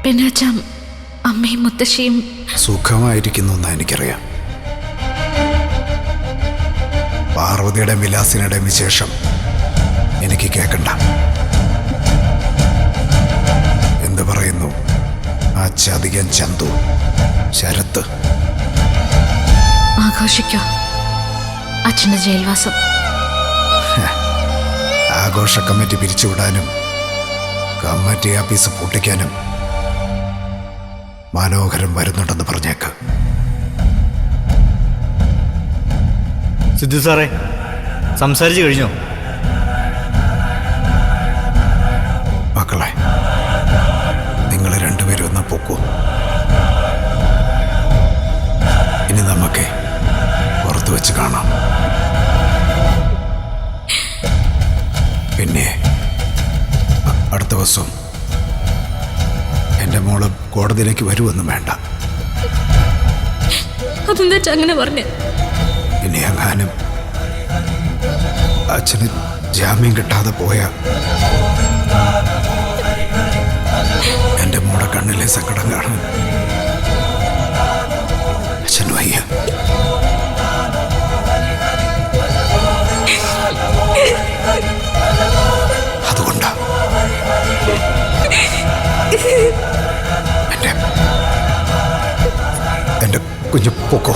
പിന്നെ അച്ഛൻ അമ്മയും മുത്തശ്ശിയും സുഖമായിരിക്കുന്നു എന്ന് എനിക്കറിയാം. പാർവതിയുടെ വിലാസിനുടെ വിശേഷം എനിക്ക് കേൾക്കണ്ട. എന്ത് പറയുന്നു ആ ചതിയൻ ചന്തു, ശരത്ത്? ആഘോഷിക്കോ അച്ഛൻ്റെ ജയിൽവാസം? ആഘോഷ കമ്മിറ്റി പിരിച്ചുവിടാനും കമ്മിറ്റി ആഫീസ് പൂട്ടിക്കാനും മനോഹരൻ വരുന്നുണ്ടെന്ന് പറഞ്ഞേക്ക്. സിദ്ധു സാറേ, സംസാരിച്ചു കഴിഞ്ഞോ? മക്കളെ, നിങ്ങൾ രണ്ടുപേരും ഒന്ന് പൊക്കൂ. ഇനി നമുക്ക് പുറത്തു വെച്ച് കാണാം. പിന്നെ അടുത്ത ദിവസം എൻ്റെ മോള് കോടതിയിലേക്ക് വരുമെന്നും വേണ്ട. അതെന്താ അങ്ങനെ പറഞ്ഞ? ഇനി എങ്ങാനും അച്ഛന് ജാമ്യം കിട്ടാതെ പോയ എൻ്റെ മോടെ കണ്ണിലെ സങ്കടം കാണാൻ അച്ഛൻ വയ്യ. അതുകൊണ്ടാ എൻ്റെ കുഞ്ഞു പൊക്കോ.